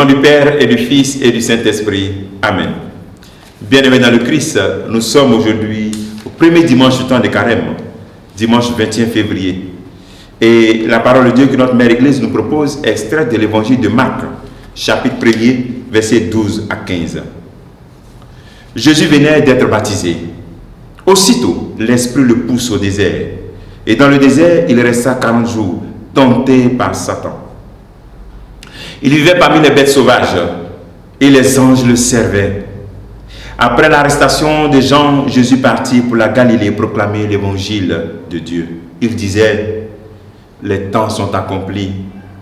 nom du Père et du Fils et du Saint-Esprit. Amen. Bien-aimés dans le Christ, nous sommes aujourd'hui au premier dimanche du temps de Carême, dimanche 21 février. Et la parole de Dieu que notre Mère Église nous propose est extraite de l'évangile de Marc, chapitre 1er, versets 12 à 15. Jésus venait d'être baptisé. Aussitôt, l'Esprit le pousse au désert. Et dans le désert, il resta 40 jours, tenté par Satan. Il vivait parmi les bêtes sauvages et les anges le servaient. Après l'arrestation de Jean, Jésus partit pour la Galilée proclamer l'évangile de Dieu. Il disait, les temps sont accomplis,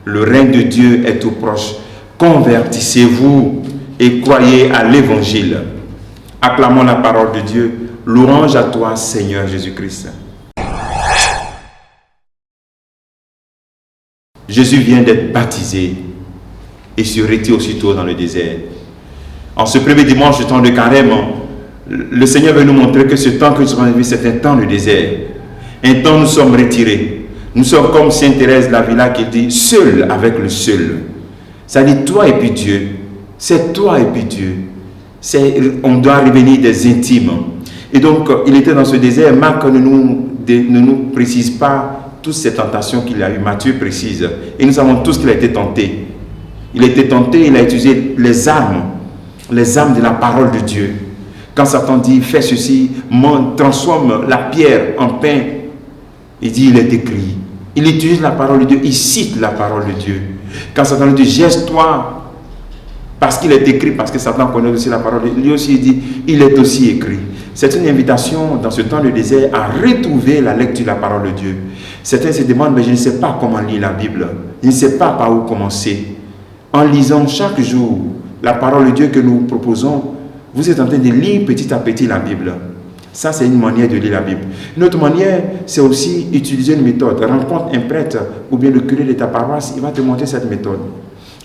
le règne de Dieu est tout proche. Convertissez-vous et croyez à l'évangile. Acclamons la parole de Dieu. Louange à toi, Seigneur Jésus-Christ. Jésus vient d'être baptisé et se retire aussitôt dans le désert. En ce premier dimanche du temps de Carême, le Seigneur veut nous montrer que ce temps que nous avons vécu, c'est un temps de désert. Un temps où nous sommes retirés. Nous sommes comme Sainte Thérèse d'Avila qui dit « seul avec le seul ». Ça dit toi et puis Dieu. C'est toi et puis Dieu. On doit revenir des intimes. Et donc, il était dans ce désert. Marc ne nous précise pas toutes ces tentations qu'il a eues. Matthieu précise. Et nous savons tous qu'il a été tenté. Il a été tenté, il a utilisé les armes de la parole de Dieu. Quand Satan dit, fais ceci, transforme la pierre en pain, il dit, il est écrit. Il utilise la parole de Dieu, il cite la parole de Dieu. Quand Satan dit, geste-toi, parce qu'il est écrit, parce que Satan connaît aussi la parole de Dieu, lui aussi il dit, il est aussi écrit. C'est une invitation dans ce temps de désert à retrouver la lecture de la parole de Dieu. Certains se demandent, mais je ne sais pas comment lire la Bible. Je ne sais pas par où commencer. En lisant chaque jour la parole de Dieu que nous proposons, vous êtes en train de lire petit à petit la Bible. Ça, c'est une manière de lire la Bible. Une autre manière, c'est aussi utiliser une méthode. Rencontre un prêtre ou bien le curé de ta paroisse, il va te montrer cette méthode.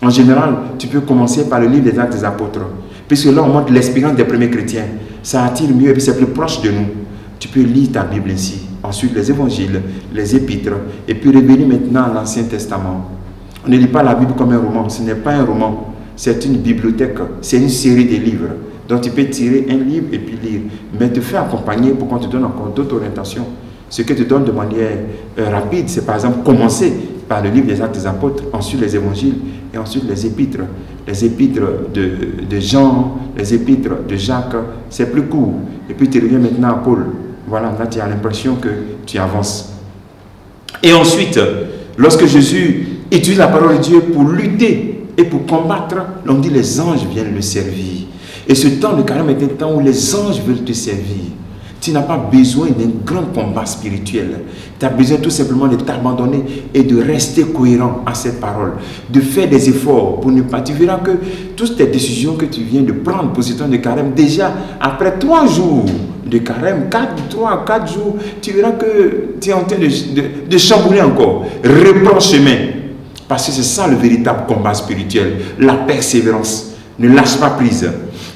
En général, tu peux commencer par le livre des Actes des Apôtres. Puisque là, on montre l'expérience des premiers chrétiens. Ça attire mieux et puis c'est plus proche de nous. Tu peux lire ta Bible ici. Ensuite, les évangiles, les épîtres. Et puis revenir maintenant à l'Ancien Testament. On ne lit pas la Bible comme un roman. Ce n'est pas un roman. C'est une bibliothèque. C'est une série de livres. Donc tu peux tirer un livre et puis lire. Mais te faire accompagner pour qu'on te donne encore d'autres orientations. Ce que tu donnes de manière rapide, c'est par exemple commencer par le livre des Actes des Apôtres, ensuite les évangiles et ensuite les épîtres. Les épîtres de Jean, les épîtres de Jacques, c'est plus court. Et puis tu reviens maintenant à Paul. Voilà, là tu as l'impression que tu avances. Et ensuite, lorsque Jésus utilise la parole de Dieu pour lutter et pour combattre, on dit les anges viennent le servir. Et ce temps de Carême est un temps où les anges veulent te servir. Tu n'as pas besoin d'un grand combat spirituel. Tu as besoin tout simplement de t'abandonner et de rester cohérent à cette parole. De faire des efforts pour ne pas... Tu verras que toutes tes décisions que tu viens de prendre pour ce temps de Carême, déjà après 3 jours de Carême, 4 jours, tu verras que tu es en train de chambouler encore. Reprends chemin. Parce que c'est ça le véritable combat spirituel. La persévérance. Ne lâche pas prise.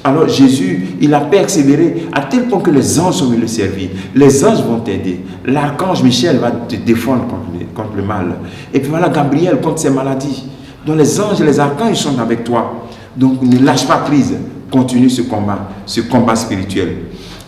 Alors Jésus, il a persévéré à tel point que les anges sont venus le servir. Les anges vont t'aider. L'archange Michel va te défendre contre le mal. Et puis voilà Gabriel contre ses maladies. Donc les anges et les archanges sont avec toi. Donc ne lâche pas prise. Continue ce combat spirituel.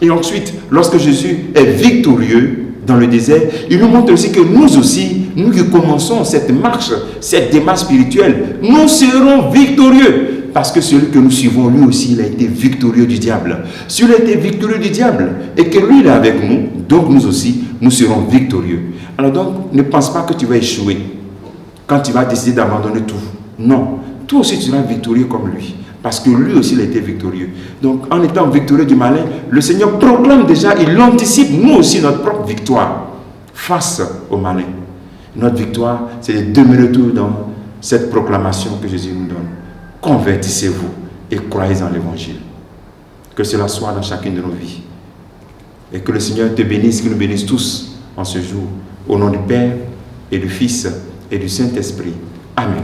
Et ensuite, lorsque Jésus est victorieux dans le désert, il nous montre aussi que nous aussi, nous qui commençons cette marche, cette démarche spirituelle, nous serons victorieux. Parce que celui que nous suivons, lui aussi, il a été victorieux du diable. S'il a été victorieux du diable et que lui, il est avec nous, donc nous aussi, nous serons victorieux. Alors donc, ne pense pas que tu vas échouer quand tu vas décider d'abandonner tout. Non, toi aussi, tu seras victorieux comme lui. Parce que lui aussi, il a été victorieux. Donc, en étant victorieux du malin, le Seigneur proclame déjà, il anticipe, nous aussi, notre propre victoire face au malin. Notre victoire, c'est de demeurer tout dans cette proclamation que Jésus nous donne. Convertissez-vous et croyez en l'évangile. Que cela soit dans chacune de nos vies. Et que le Seigneur te bénisse, qu'il nous bénisse tous en ce jour. Au nom du Père et du Fils et du Saint-Esprit. Amen.